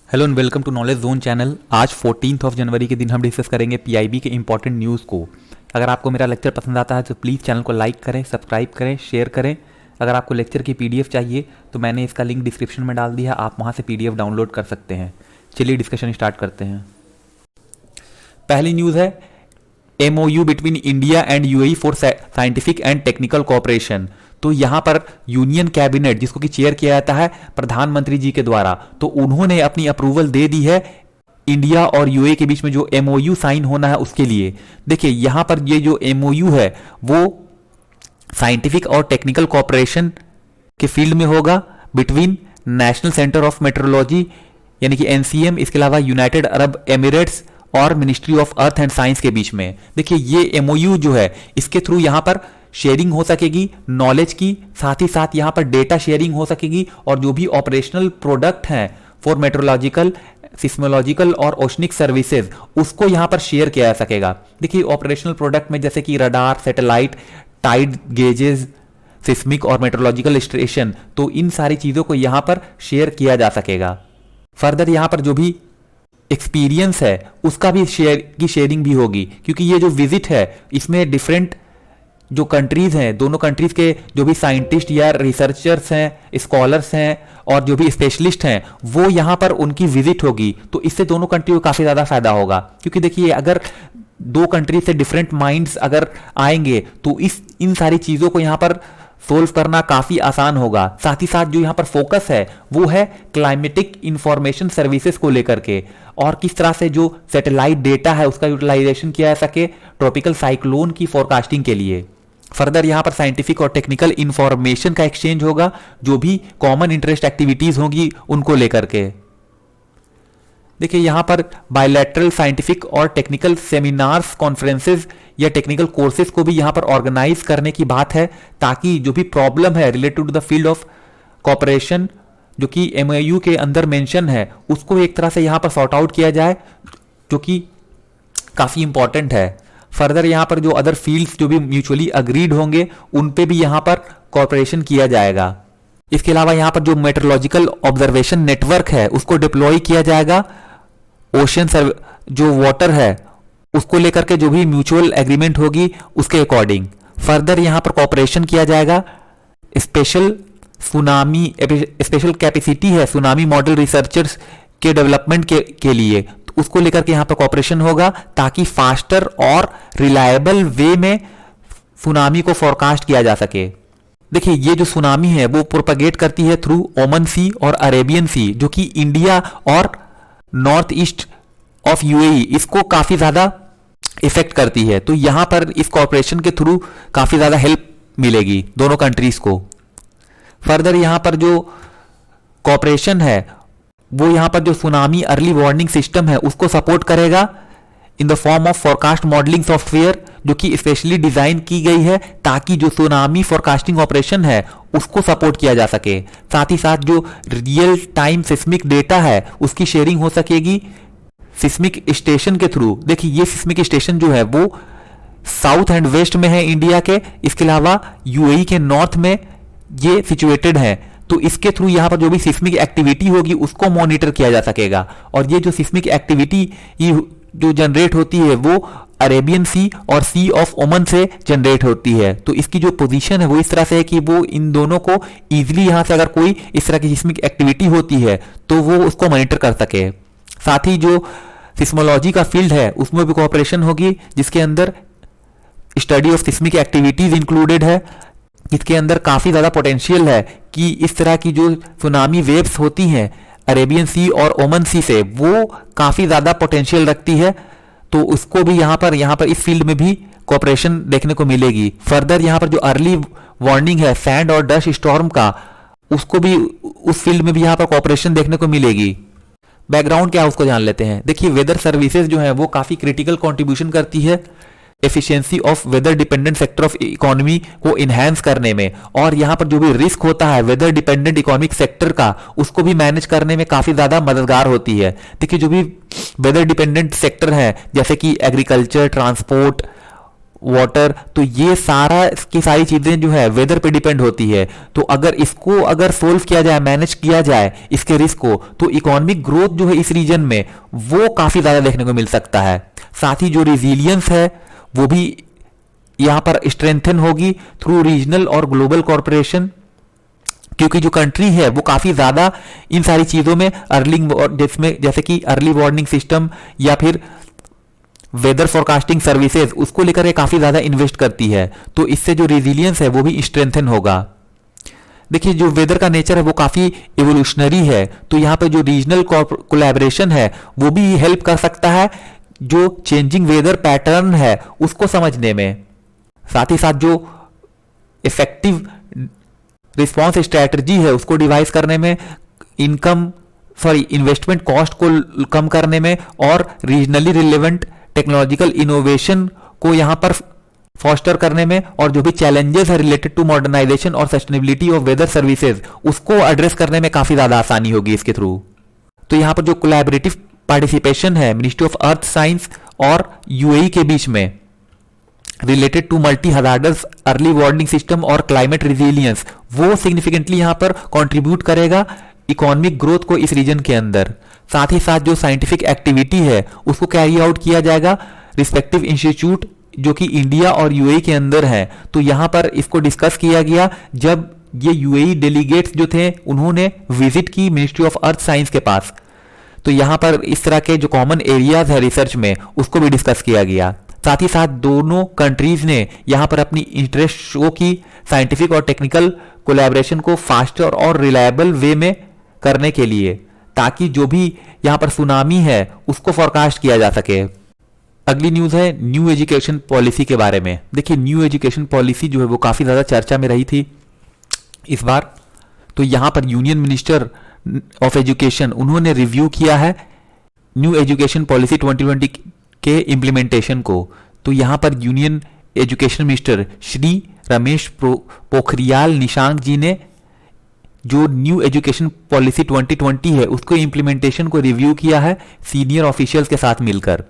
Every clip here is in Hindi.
Hello and welcome to Knowledge Zone channel. आज 14 जनवरी के दिन हम डिस्कस करेंगे पीआईबी के इंपॉर्टेंट न्यूज़ को। अगर आपको मेरा लेक्चर पसंद आता है तो प्लीज़ चैनल को लाइक करें, सब्सक्राइब करें, शेयर करें। अगर आपको लेक्चर की पीडीएफ चाहिए तो मैंने इसका लिंक डिस्क्रिप्शन में डाल दिया, आप वहाँ से पीडीएफ डाउनलोड कर सकते हैं। चलिए डिस्कशन स्टार्ट करते हैं। पहली न्यूज़ है MOU between India and UAE for scientific and technical cooperation. तो यहाँ पर यूनियन कैबिनेट, जिसको कि चेयर किया जाता है प्रधानमंत्री जी के द्वारा, तो उन्होंने अपनी अप्रूवल दे दी है इंडिया और UAE के बीच में जो MOU साइन होना है उसके लिए। देखिए यहाँ पर ये जो MOU है वो साइंटिफिक और टेक्निकल कोऑपरेशन के फील्ड में होगा between national centre of metrology यानी कि NCM, इसके अलावा यूनाइटेड अरब एमिरेट्स और ministry of earth and science के बीच में। देखिए ये MOU जो है इसके थ्रू यहाँ पर शेयरिंग हो सकेगी नॉलेज की, साथ ही साथ यहाँ पर डेटा शेयरिंग हो सकेगी और जो भी ऑपरेशनल प्रोडक्ट हैं फॉर मेट्रोलॉजिकल, सिस्मोलॉजिकल और ओशनिक सर्विसेज उसको यहाँ पर शेयर किया जा सकेगा। देखिए ऑपरेशनल प्रोडक्ट में जैसे कि radar, satellite, tide gauges, seismic और मेट्रोलॉजिकल स्टेशन, तो इन सारी चीज़ों को यहाँ पर शेयर किया जा सकेगा। फर्दर यहाँ पर जो भी एक्सपीरियंस है उसका भी शेयरिंग भी होगी, क्योंकि ये जो विजिट है इसमें डिफरेंट जो कंट्रीज हैं, दोनों कंट्रीज के जो भी साइंटिस्ट या रिसर्चर्स हैं, स्कॉलर्स हैं और जो भी स्पेशलिस्ट हैं वो यहाँ पर उनकी विजिट होगी। तो इससे दोनों कंट्री को काफ़ी ज़्यादा फायदा होगा, क्योंकि देखिए अगर दो कंट्री से डिफरेंट माइंड्स अगर आएंगे तो इन सारी चीज़ों को यहाँ पर सोल्व करना काफ़ी आसान होगा। साथ ही साथ जो यहाँ पर फोकस है वो है क्लाइमेटिक इंफॉर्मेशन सर्विसेज को लेकर के, और किस तरह से जो सैटेलाइट डेटा है उसका यूटिलाइजेशन किया जा सके ट्रॉपिकल साइक्लोन की फोरकास्टिंग के लिए। फर्दर यहाँ पर साइंटिफिक और टेक्निकल इंफॉर्मेशन का एक्सचेंज होगा, जो भी कॉमन इंटरेस्ट एक्टिविटीज होंगी उनको लेकर के। देखिए यहाँ पर बायलैटरल साइंटिफिक और टेक्निकल सेमिनार्स, कॉन्फ्रेंसेज या टेक्निकल कोर्सेज को भी यहाँ पर ऑर्गेनाइज करने की बात है, ताकि जो भी प्रॉब्लम है related to the field of cooperation जो कि MOU के अंदर मेंशन है उसको एक तरह से यहाँ पर सॉर्ट आउट किया जाए, जो कि काफ़ी इंपॉर्टेंट है। फर्दर यहाँ पर जो अदर फील्ड्स जो भी म्यूचुअली अग्रीड होंगे उन पे भी यहाँ पर कॉपरेशन किया जाएगा। इसके अलावा यहाँ पर जो मेट्रोलॉजिकल ऑब्जर्वेशन नेटवर्क है उसको डिप्लॉय किया जाएगा। ओशन जो वाटर है उसको लेकर के जो भी म्यूचुअल एग्रीमेंट होगी उसके अकॉर्डिंग। फर्दर यहाँ पर कॉपरेशन किया जाएगा। स्पेशल कैपेसिटी है सुनामी मॉडल रिसर्चर्स के डेवलपमेंट के लिए, तो उसको लेकर के यहाँ पर कॉपरेशन होगा, ताकि फास्टर और रिलायबल वे में सुनामी को फोरकास्ट किया जा सके। देखिए ये जो सुनामी है वो प्रोपगेट करती है थ्रू ओमन सी और अरेबियन सी, जो कि इंडिया और नॉर्थ ईस्ट ऑफ UAE इसको काफी ज्यादा इफेक्ट करती है। तो यहां पर इस कॉर्पोरेशन के थ्रू काफी ज्यादा हेल्प मिलेगी दोनों कंट्रीज को। फर्दर यहां पर जो कॉर्पोरेशन है वो यहां पर जो सुनामी अर्ली वार्निंग सिस्टम है उसको सपोर्ट करेगा in the form of forecast modelling software, जो कि स्पेशली डिजाइन की गई है ताकि जो सुनामी फोरकास्टिंग ऑपरेशन है उसको सपोर्ट किया जा सके। साथ ही साथ जो रियल टाइम सिस्मिक डेटा है उसकी शेयरिंग हो सकेगी सिस्मिक स्टेशन के थ्रू। देखिए ये सिस्मिक स्टेशन जो है वो साउथ एंड वेस्ट में है इंडिया के, इसके अलावा UAE के नॉर्थ में ये सिचुएटेड है। तो इसके थ्रू यहाँ पर जो भी सिस्मिक एक्टिविटी होगी उसको मॉनिटर किया जा सकेगा, और ये जो सिस्मिक एक्टिविटी जो जनरेट होती है वो अरेबियन सी और सी ऑफ ओमन से जनरेट होती है। तो इसकी जो पोजीशन है वो इस तरह से है कि वो इन दोनों को इजीली यहाँ से अगर कोई इस तरह की सिस्मिक एक्टिविटी होती है तो वो उसको मॉनिटर कर सके। साथ ही जो सिस्मोलॉजी का फील्ड है उसमें भी कोऑपरेशन होगी, जिसके अंदर study of seismic activities included है। इसके अंदर काफी ज्यादा पोटेंशियल है कि इस तरह की जो सुनामी वेव्स होती हैं अरेबियन सी और ओमन सी से, वो काफी ज्यादा पोटेंशियल रखती है। तो उसको भी यहाँ पर इस फील्ड में भी कोऑपरेशन देखने को मिलेगी। फर्दर यहाँ पर जो अर्ली वार्निंग है सैंड और डस्ट स्टॉर्म का, उसको भी उस फील्ड में भी यहाँ पर कोऑपरेशन देखने को मिलेगी। बैकग्राउंड क्या है उसको जान लेते हैं। देखिए वेदर सर्विसेज जो है वो काफी क्रिटिकल कंट्रीब्यूशन करती है efficiency of weather dependent sector of economy को इनहैंस करने में, और यहाँ पर जो भी रिस्क होता है वेदर डिपेंडेंट इकोनॉमिक सेक्टर का उसको भी मैनेज करने में काफी ज्यादा मददगार होती है। देखिए जो भी वेदर डिपेंडेंट सेक्टर है जैसे कि एग्रीकल्चर, ट्रांसपोर्ट, वाटर, तो ये सारा की सारी चीजें जो है वेदर पे डिपेंड होती है। तो अगर सोल्व किया जाए, मैनेज किया जाए इसके रिस्क को, तो इकोनॉमिक ग्रोथ जो है इस रीजन में वो काफी ज्यादा देखने को मिल सकता है। साथ ही जो रिजिलियंस है वो भी यहां पर स्ट्रेंथन होगी थ्रू रीजनल और ग्लोबल कॉर्पोरेशन, क्योंकि जो कंट्री है वो काफी ज्यादा इन सारी चीजों में जिसमें जैसे कि अर्ली वार्निंग सिस्टम या फिर वेदर फोरकास्टिंग सर्विसेज, उसको लेकर के काफी ज्यादा इन्वेस्ट करती है। तो इससे जो रेजिलियंस है वो भी स्ट्रेंथन होगा। देखिए, जो वेदर का नेचर है वो काफी इवोल्यूशनरी है, तो यहाँ पे जो रीजनल कोलैबोरेशन है वो भी हेल्प कर सकता है जो चेंजिंग वेदर पैटर्न है उसको समझने में। साथ ही साथ जो इफेक्टिव रिस्पॉन्स स्ट्रैटेजी है उसको डिवाइस करने में, इन्वेस्टमेंट कॉस्ट को कम करने में, और रीजनली रिलेवेंट टेक्नोलॉजिकल इनोवेशन को यहां पर फॉस्टर करने में, और जो भी चैलेंजेस है रिलेटेड टू मॉडर्नाइजेशन और सस्टेनेबिलिटी ऑफ वेदर सर्विसेज उसको एड्रेस करने में काफी ज्यादा आसानी होगी इसके थ्रू। तो यहां पर जो कोलैबोरेटिव पार्टिसिपेशन है मिनिस्ट्री ऑफ अर्थ साइंस और यूएई के बीच में related to multi hazards early warning system और क्लाइमेट रिजिलियंस, वो सिग्निफिकेंटली यहां पर कंट्रीब्यूट करेगा इकोनॉमिक ग्रोथ को इस रीजन के अंदर। साथ ही साथ जो साइंटिफिक एक्टिविटी है उसको कैरी आउट किया जाएगा रिस्पेक्टिव इंस्टीट्यूट जो कि इंडिया और यूएई के अंदर है। तो यहां पर इसको डिस्कस किया गया जब ये यूएई डेलीगेट्स जो थे उन्होंने विजिट की मिनिस्ट्री ऑफ अर्थ साइंस के पास। तो यहां पर इस तरह के जो कॉमन एरियाज है रिसर्च में उसको भी डिस्कस किया गया। साथ ही साथ दोनों कंट्रीज ने यहां पर अपनी इंटरेस्ट शो की साइंटिफिक और टेक्निकल कोलैबोरेशन को फास्टर और रिलायबल वे में करने के लिए, ताकि जो भी यहां पर सुनामी है उसको फोरकास्ट किया जा सके। अगली न्यूज है न्यू एजुकेशन पॉलिसी के बारे में। देखिए, न्यू एजुकेशन पॉलिसी जो है वो काफी ज्यादा चर्चा में रही थी इस बार। तो यहां पर यूनियन मिनिस्टर ऑफ एजुकेशन उन्होंने रिव्यू किया है न्यू एजुकेशन पॉलिसी 2020 के इम्प्लीमेंटेशन को। तो यहां पर union education minister Shri Ramesh Pokhriyal Nishank ji ने जो न्यू एजुकेशन पॉलिसी 2020 है उसको इम्प्लीमेंटेशन को रिव्यू किया है सीनियर ऑफिशियल्स के साथ मिलकर।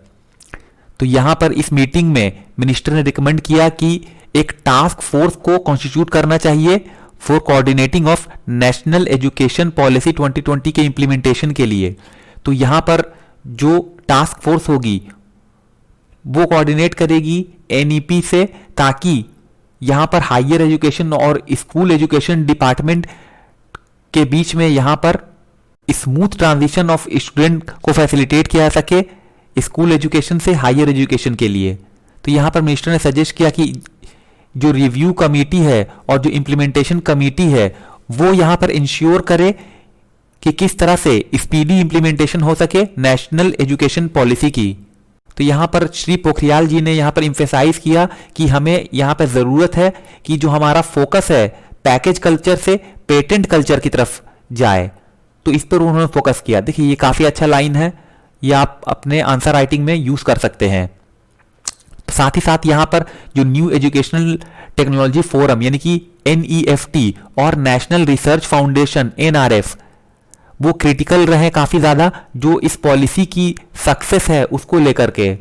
तो यहां पर इस मीटिंग में मिनिस्टर ने रिकमेंड किया कि एक टास्क फोर्स को कॉन्स्टिट्यूट करना चाहिए for coordinating of national education policy 2020 के इम्प्लीमेंटेशन के लिए। तो यहां पर जो टास्क फोर्स होगी वो कोऑर्डिनेट करेगी एनईपी से, ताकि यहां पर हायर एजुकेशन और स्कूल एजुकेशन डिपार्टमेंट के बीच में यहां पर स्मूथ ट्रांजिशन ऑफ स्टूडेंट को फैसिलिटेट किया जा सके स्कूल एजुकेशन से हायर एजुकेशन के लिए। तो यहां पर मिनिस्टर ने सजेस्ट किया कि जो रिव्यू कमेटी है और जो इंप्लीमेंटेशन कमेटी है वो यहां पर इंश्योर करे कि किस तरह से स्पीडी इंप्लीमेंटेशन हो सके नेशनल एजुकेशन पॉलिसी की। तो यहां पर श्री पोखरियाल जी ने यहां पर इंफेसाइज किया कि हमें यहां पर जरूरत है कि जो हमारा फोकस है पैकेज कल्चर से पेटेंट कल्चर की तरफ जाए। तो इस पर उन्होंने फोकस किया। देखिए, ये काफी अच्छा लाइन है, ये आप अपने आंसर राइटिंग में यूज कर सकते हैं। साथ ही साथ यहां पर जो न्यू एजुकेशनल टेक्नोलॉजी फोरम यानी कि NEFT और नेशनल रिसर्च फाउंडेशन NRF वो क्रिटिकल रहे काफी ज्यादा जो इस पॉलिसी की सक्सेस है उसको लेकर के,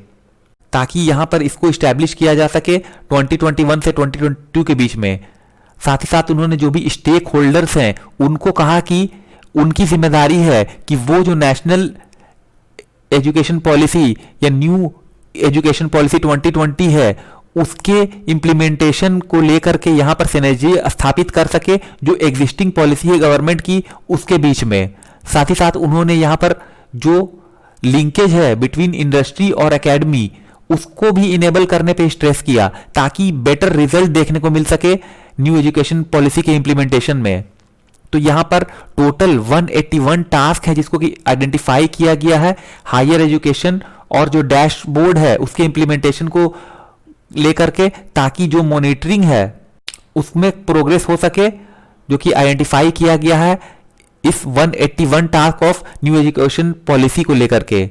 ताकि यहां पर इसको स्टैब्लिश किया जा सके 2021 से 2022 के बीच में। साथ ही साथ उन्होंने जो भी स्टेक होल्डर्स हैं उनको कहा कि उनकी जिम्मेदारी है कि वो जो नेशनल एजुकेशन पॉलिसी या न्यू एजुकेशन पॉलिसी 2020 है उसके इंप्लीमेंटेशन को लेकर के यहां पर सिनर्जी स्थापित कर सके जो एग्जिस्टिंग पॉलिसी है गवर्नमेंट की उसके बीच में। साथ ही साथ उन्होंने यहां पर जो लिंकेज है बिटवीन इंडस्ट्री और एकेडमी उसको भी इनेबल करने पे स्ट्रेस किया, ताकि बेटर रिजल्ट देखने को मिल सके न्यू एजुकेशन पॉलिसी के इंप्लीमेंटेशन में। तो यहां पर टोटल 181 टास्क है जिसको कि आइडेंटिफाई किया गया है हायर एजुकेशन और जो डैशबोर्ड है उसके इंप्लीमेंटेशन को लेकर के, ताकि जो मॉनिटरिंग है उसमें प्रोग्रेस हो सके, जो कि आइडेंटिफाई किया गया है इस 181 task of new education policy को लेकर के।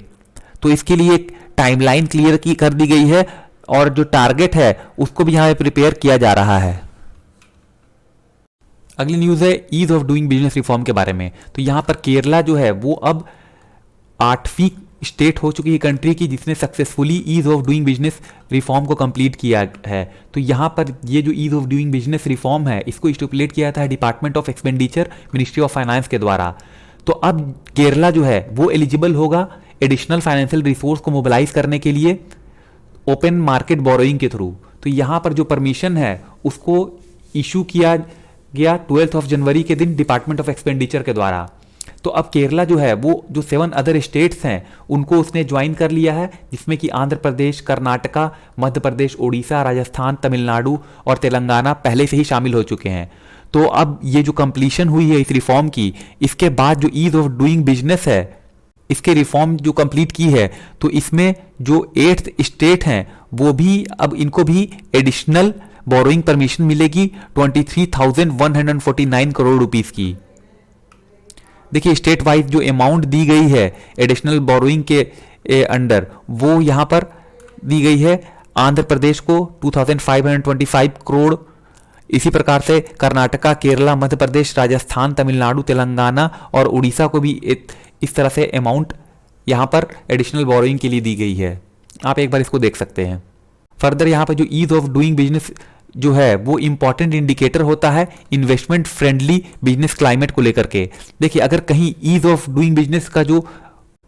तो इसके लिए एक टाइमलाइन क्लियर की कर दी गई है और जो टारगेट है उसको भी यहां प्रिपेयर किया जा रहा है। अगली न्यूज है ease of doing business reform के बारे में। तो यहां पर केरला जो है वो अब 8वीं स्टेट हो चुकी है कंट्री की जिसने successfully ease of doing business reform को कंप्लीट किया है। तो यहाँ पर ये जो ease of doing business reform है इसको स्टिपुलेट किया था department of expenditure ministry of finance के द्वारा। तो अब केरला जो है वो एलिजिबल होगा एडिशनल फाइनेंशियल रिसोर्स को मोबिलाइज करने के लिए ओपन मार्केट बोरोइंग के थ्रू। तो यहाँ पर जो परमिशन है उसको इशू किया गया 12 जनवरी के दिन डिपार्टमेंट ऑफ एक्सपेंडिचर के द्वारा। तो अब केरला जो है वो जो 7 अदर स्टेट्स हैं उनको उसने ज्वाइन कर लिया है, जिसमें कि आंध्र प्रदेश, कर्नाटका, मध्य प्रदेश, ओडिशा, राजस्थान, तमिलनाडु और तेलंगाना पहले से ही शामिल हो चुके हैं। तो अब ये जो कंप्लीशन हुई है इस रिफॉर्म की, इसके बाद जो ईज ऑफ डूइंग बिजनेस है इसके रिफॉर्म जो कंप्लीट की है, तो इसमें जो 8th स्टेट हैं वो भी अब इनको भी एडिशनल बोरोइंग परमिशन मिलेगी 23,149 करोड़ रुपीस की। देखिए स्टेट वाइज जो अमाउंट दी गई है एडिशनल बोरोइंग के अंडर वो यहां पर दी गई है आंध्र प्रदेश को 2,525 करोड़, इसी प्रकार से कर्नाटका, केरला, मध्य प्रदेश, राजस्थान, तमिलनाडु, तेलंगाना और उड़ीसा को भी इस तरह से अमाउंट यहां पर एडिशनल बोरोइंग के लिए दी गई है। आप एक बार इसको देख सकते हैं। फर्दर यहां पर जो ईज ऑफ डूइंग बिजनेस जो है वो इंपॉर्टेंट इंडिकेटर होता है इन्वेस्टमेंट फ्रेंडली बिजनेस क्लाइमेट को लेकर के। देखिए अगर कहीं ईज ऑफ डूइंग बिजनेस का जो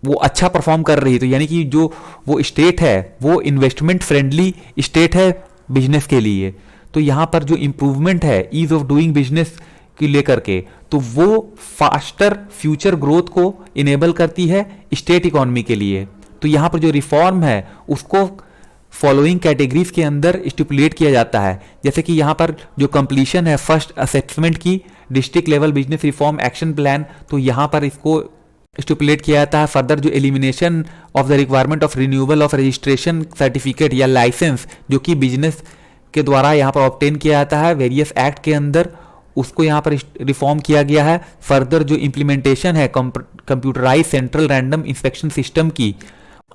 वो अच्छा परफॉर्म कर रही है तो यानी कि जो वो स्टेट है वो इन्वेस्टमेंट फ्रेंडली स्टेट है बिजनेस के लिए। तो यहां पर जो इंप्रूवमेंट है ईज ऑफ डूइंग बिजनेस की लेकर के तो वो फास्टर फ्यूचर ग्रोथ को इनेबल करती है स्टेट इकोनॉमी के लिए। तो यहां पर जो रिफॉर्म है उसको फॉलोइंग कैटेगरीज के अंदर स्टिपुलेट किया जाता है, जैसे कि यहाँ पर जो कंप्लीशन है फर्स्ट असेसमेंट की district level business reform action plan, तो यहाँ पर इसको स्टिपुलेट किया जाता है। फर्दर जो elimination of the requirement of renewal of registration certificate या लाइसेंस जो कि बिजनेस के द्वारा यहाँ पर ऑब्टेन किया जाता है वेरियस एक्ट के अंदर, उसको यहाँ पर रिफॉर्म किया गया है। फर्दर जो इम्प्लीमेंटेशन है computerise central random inspection system की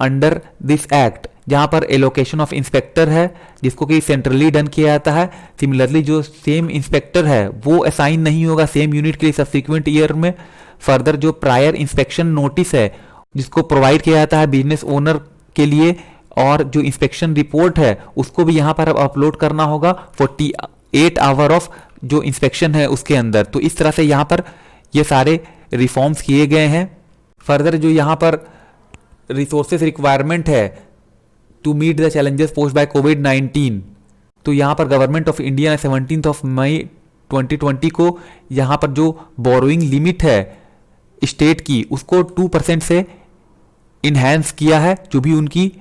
अंडर दिस एक्ट, जहां पर एलोकेशन ऑफ इंस्पेक्टर है जिसको कि सेंट्रली डन किया जाता है। सिमिलरली जो सेम इंस्पेक्टर है वो असाइन नहीं होगा सेम यूनिट के लिए सब्सिक्वेंट ईयर में। फर्दर जो प्रायर इंस्पेक्शन नोटिस है जिसको प्रोवाइड किया जाता है बिजनेस ओनर के लिए, और जो इंस्पेक्शन रिपोर्ट है उसको भी यहाँ पर अपलोड करना होगा 48 आवर ऑफ जो इंस्पेक्शन है उसके अंदर। तो इस तरह से यहाँ पर ये सारे रिफॉर्म्स किए गए हैं। फर्दर जो यहाँ पर रिसोर्सेज रिक्वायरमेंट है to meet the challenges posed by कोविड-19, तो यहाँ पर गवर्नमेंट ऑफ इंडिया ने 17 मई 2020 को यहाँ पर जो बोरोइंग लिमिट है स्टेट की उसको 2% से इन्हेंस किया है, जो भी उनकी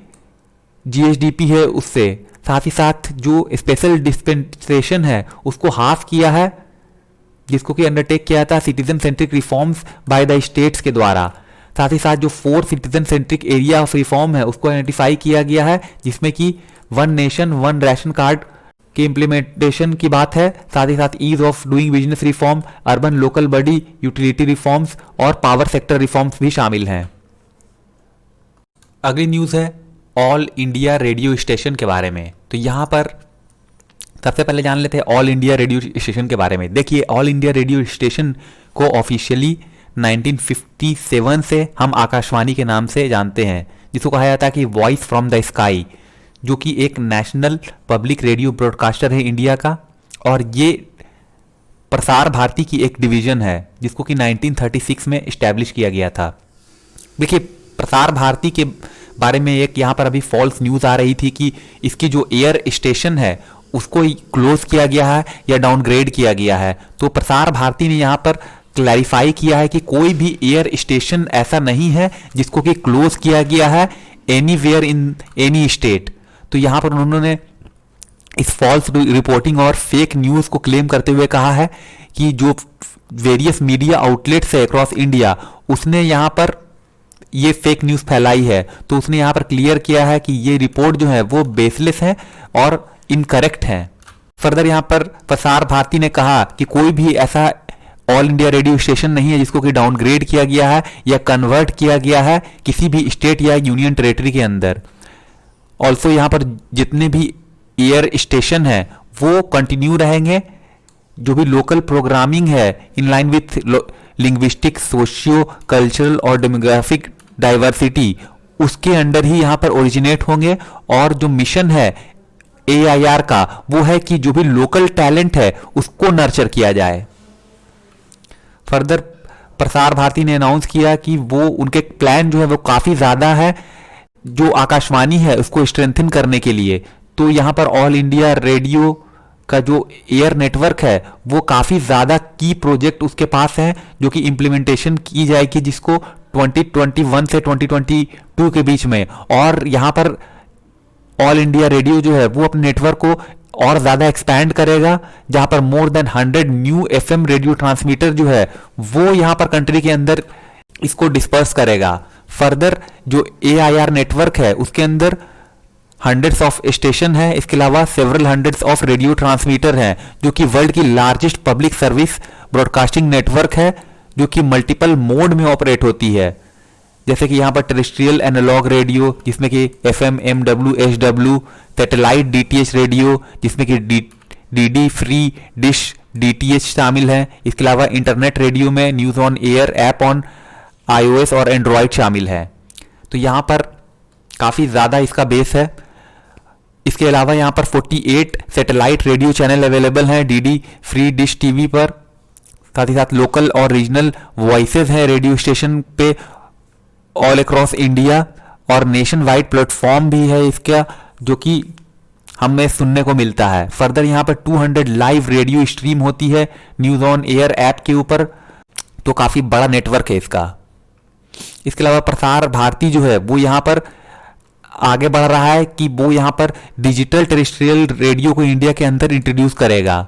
जीएसडीपी है उससे। साथ ही साथ जो स्पेशल डिस्पेंसेशन है उसको हाफ किया है, जिसको कि अंडरटेक किया था citizen centric reforms by the states के द्वारा। साथ ही साथ जो 4 citizen centric area of reform है उसको आइडेंटिफाई किया गया है, जिसमें कि 1 नेशन 1 राशन कार्ड के इम्प्लीमेंटेशन की बात है। साथ ही साथ ease of doing business reform, urban local body utility reforms और पावर सेक्टर रिफॉर्म्स भी शामिल हैं। अगली न्यूज़ है ऑल इंडिया रेडियो स्टेशन के बारे में। तो यहाँ पर सबसे पहले जान लेते हैं ऑल इंडिया रेडियो स्टेशन के बारे में। देखिए ऑल इंडिया रेडियो स्टेशन को ऑफिशियली 1957 से हम आकाशवाणी के नाम से जानते हैं, जिसको कहा जाता है कि वॉइस फ्रॉम द स्काई, जो कि एक नेशनल पब्लिक रेडियो ब्रॉडकास्टर है इंडिया का, और ये प्रसार भारती की एक डिवीजन है जिसको कि 1936 में इस्टेब्लिश किया गया था। देखिए प्रसार भारती के बारे में एक यहाँ पर अभी फॉल्स न्यूज़ आ रही थी कि इसकी जो एयर स्टेशन है उसको क्लोज किया गया है या डाउनग्रेड किया गया है। तो प्रसार भारती ने यहाँ पर क्लैरिफाई किया है कि कोई भी एयर स्टेशन ऐसा नहीं है जिसको कि क्लोज किया गया है एनीवेयर इन एनी स्टेट। तो यहाँ पर उन्होंने इस फॉल्स रिपोर्टिंग और फेक न्यूज़ को क्लेम करते हुए कहा है कि जो वेरियस मीडिया आउटलेट्स है अक्रॉस इंडिया उसने यहाँ पर ये फेक न्यूज़ फैलाई है। तो उसने यहाँ पर क्लियर किया है कि ये रिपोर्ट जो है वो बेसलेस है और इनकरेक्ट है। फर्दर यहाँ पर प्रसार भारती ने कहा कि कोई भी ऐसा ऑल इंडिया रेडियो स्टेशन नहीं है जिसको कि डाउनग्रेड किया गया है या कन्वर्ट किया गया है किसी भी स्टेट या यूनियन टेरेटरी के अंदर। ऑल्सो यहाँ पर जितने भी एयर स्टेशन है वो कंटिन्यू रहेंगे। जो भी लोकल प्रोग्रामिंग है in line with linguistic, socio cultural और डेमोग्राफिक डाइवर्सिटी, उसके अंडर ही यहाँ पर ओरिजिनेट होंगे। और जो मिशन है AIR का वो है कि जो भी लोकल टैलेंट है उसको नर्चर किया जाए। फर्दर प्रसार भारती ने अनाउंस किया कि वो उनके प्लान जो है वो काफी ज्यादा है जो आकाशवाणी है उसको स्ट्रेंथन करने के लिए। तो यहाँ पर ऑल इंडिया रेडियो का जो एयर नेटवर्क है वो काफी ज्यादा की प्रोजेक्ट उसके पास है जो कि इंप्लीमेंटेशन की जाएगी, जिसको 2021 से 2022 के बीच में। और यहाँ पर ऑल इंडिया रेडियो जो है वो अपने नेटवर्क को और ज्यादा एक्सपैंड करेगा, जहां पर more than 100 new FM radio transmitter जो है वो यहां पर कंट्री के अंदर इसको डिस्पर्स करेगा। फर्दर जो AIR नेटवर्क है उसके अंदर हंड्रेड्स ऑफ स्टेशन है, इसके अलावा several hundreds of radio transmitter हैं, जो कि वर्ल्ड की largest public service broadcasting network है जो कि मल्टीपल मोड में ऑपरेट होती है। जैसे कि यहाँ पर टेरेस्ट्रियल एनालॉग रेडियो जिसमें कि FM, MW, SW, satellite DTH radio जिसमें कि DD फ्री डिश DTH शामिल है। इसके अलावा इंटरनेट रेडियो में news on air app on iOS और एंड्रॉयड शामिल है। तो यहाँ पर काफ़ी ज़्यादा इसका बेस है। इसके अलावा यहाँ पर 48 सैटेलाइट रेडियो चैनल अवेलेबल हैं DD फ्री डिश TV पर। साथ ही साथ लोकल और रीजनल वॉइसेस हैं रेडियो स्टेशन पे ऑल अक्रॉस इंडिया, और नेशन वाइड प्लेटफॉर्म भी है इसका जो कि हमें सुनने को मिलता है। फर्दर यहाँ पर 200 लाइव रेडियो स्ट्रीम होती है न्यूज़ ऑन एयर ऐप के ऊपर, तो काफ़ी बड़ा नेटवर्क है इसका। इसके अलावा प्रसार भारती जो है वो यहाँ पर आगे बढ़ रहा है कि वो यहाँ पर डिजिटल टेरेस्ट्रियल रेडियो को इंडिया के अंदर इंट्रोड्यूस करेगा।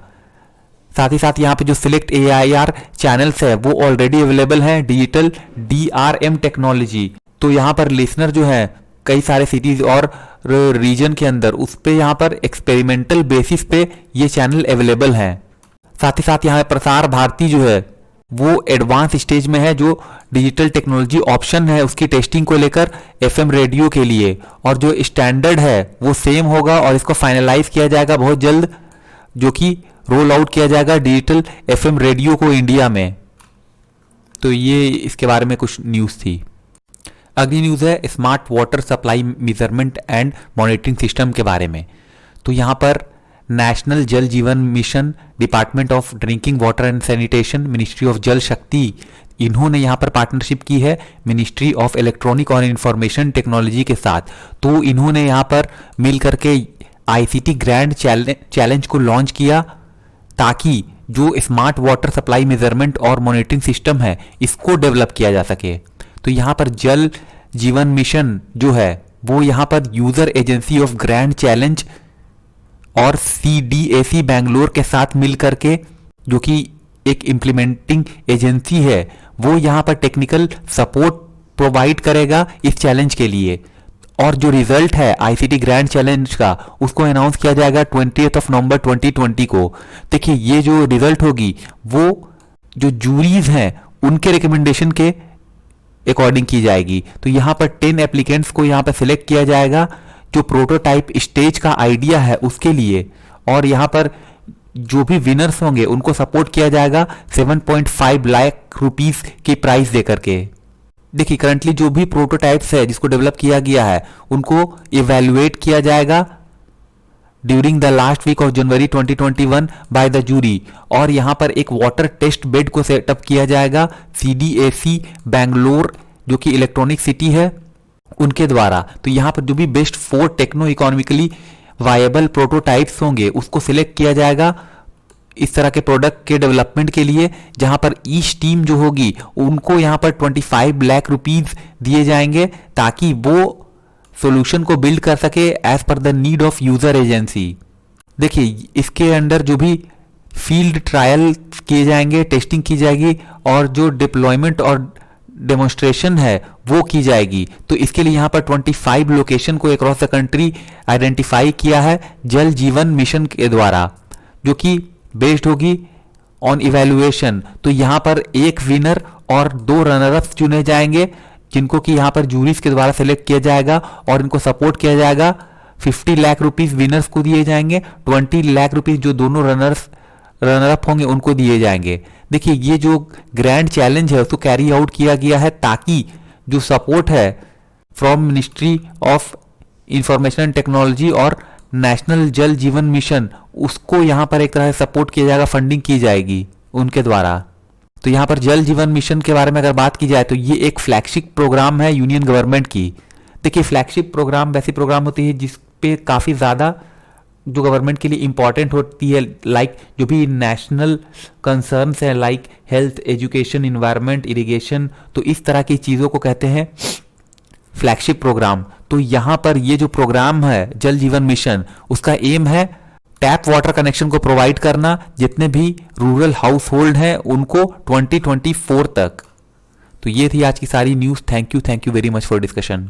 साथ ही साथ यहाँ पे जो सिलेक्ट AIR चैनल्स है वो ऑलरेडी अवेलेबल हैं डिजिटल DRM टेक्नोलॉजी। तो यहाँ पर लिसनर जो है कई सारे सिटीज और रीजन के अंदर उस पे यहाँ पर एक्सपेरिमेंटल बेसिस पे ये चैनल अवेलेबल हैं। साथ ही साथ यहाँ प्रसार भारती जो है वो एडवांस स्टेज में है, जो डिजिटल टेक्नोलॉजी ऑप्शन है उसकी टेस्टिंग को लेकर FM रेडियो के लिए, और जो स्टैंडर्ड है वो सेम होगा और इसको फाइनलाइज किया जाएगा बहुत जल्द, जो कि रोल आउट किया जाएगा डिजिटल FM रेडियो को इंडिया में। तो ये इसके बारे में कुछ न्यूज़ थी। अगली न्यूज़ है smart water supply measurement and monitoring system के बारे में। तो यहाँ पर नेशनल जल जीवन mission, department of drinking water and sanitation, ministry of जल शक्ति, इन्होंने यहाँ पर पार्टनरशिप की है मिनिस्ट्री ऑफ इलेक्ट्रॉनिक और इंफॉर्मेशन टेक्नोलॉजी के साथ। तो इन्होंने यहाँ पर मिल करके ICT ग्रैंड चैलेंज को लॉन्च किया ताकि जो स्मार्ट वाटर सप्लाई मेजरमेंट और मॉनिटरिंग सिस्टम है इसको डेवलप किया जा सके। तो यहाँ पर जल जीवन मिशन जो है वो यहाँ पर user agency of grand challenge और CDAC बैंगलोर के साथ मिल करके, जो कि एक इम्प्लीमेंटिंग एजेंसी है, वो यहाँ पर टेक्निकल सपोर्ट प्रोवाइड करेगा इस चैलेंज के लिए। और जो रिजल्ट है ICT ग्रैंड चैलेंज का उसको अनाउंस किया जाएगा 20 नवंबर 2020 को। देखिए ये जो रिजल्ट होगी वो जो जूरीज हैं उनके रिकमेंडेशन के अकॉर्डिंग की जाएगी। तो यहाँ पर 10 एप्लीकेंट्स को यहाँ पर सिलेक्ट किया जाएगा जो प्रोटोटाइप स्टेज का आइडिया है उसके लिए, और यहाँ पर जो भी विनर्स होंगे उनको सपोर्ट किया जाएगा 7.5 लाख रुपीस की प्राइस देकर के। देखिए करंटली जो भी प्रोटोटाइप्स है जिसको डेवलप किया गया है उनको इवैल्यूएट किया जाएगा during the last week of January 2021 by the jury, और यहाँ पर एक वाटर टेस्ट बेड को सेटअप किया जाएगा CDAC बैंगलोर जो कि इलेक्ट्रॉनिक सिटी है उनके द्वारा। तो यहाँ पर जो भी best 4 techno economically viable prototypes होंगे उसको सिलेक्ट किया जाएगा इस तरह के प्रोडक्ट के डेवलपमेंट के लिए, जहां पर ईच टीम जो होगी उनको यहां पर 25 लाख रुपीस दिए जाएंगे ताकि वो सॉल्यूशन को बिल्ड कर सके as per the need of user agency. देखिए इसके अंदर जो भी फील्ड ट्रायल किए जाएंगे, टेस्टिंग की जाएगी और जो डिप्लॉयमेंट और डेमोन्स्ट्रेशन है वो की जाएगी। तो इसके लिए यहाँ पर 25 लोकेशन को अक्रॉस द कंट्री आइडेंटिफाई किया है जल जीवन मिशन के द्वारा, जो कि बेस्ड होगी ऑन इवैल्यूएशन। तो यहाँ पर एक विनर और 2 रनरअप्स चुने जाएंगे जिनको कि यहाँ पर जूरीज के द्वारा सिलेक्ट किया जाएगा और इनको सपोर्ट किया जाएगा। 50 लाख रुपीस विनर्स को दिए जाएंगे, 20 लाख रुपीस जो दोनों रनरअप होंगे उनको दिए जाएंगे। देखिए ये जो ग्रैंड चैलेंज है उसको कैरी आउट किया गया है ताकि जो सपोर्ट है from ministry of information and technology और नेशनल जल जीवन मिशन, उसको यहाँ पर एक तरह से सपोर्ट किया जाएगा, फंडिंग की जाएगी उनके द्वारा। तो यहाँ पर जल जीवन मिशन के बारे में अगर बात की जाए तो ये एक फ्लैगशिप प्रोग्राम है यूनियन गवर्नमेंट की। देखिए फ्लैगशिप प्रोग्राम वैसी प्रोग्राम होती है जिस पे काफ़ी ज़्यादा जो गवर्नमेंट के लिए इंपॉर्टेंट होती है, लाइक जो भी नेशनल कंसर्न्स हैं like health, education, environment, irrigation, तो इस तरह की चीज़ों को कहते हैं फ्लैगशिप प्रोग्राम। तो यहाँ पर ये जो प्रोग्राम है जल जीवन मिशन, उसका एम है टैप वाटर कनेक्शन को प्रोवाइड करना जितने भी रूरल हाउस होल्ड हैं उनको 2024 तक। तो ये थी आज की सारी news. Thank you very much for discussion.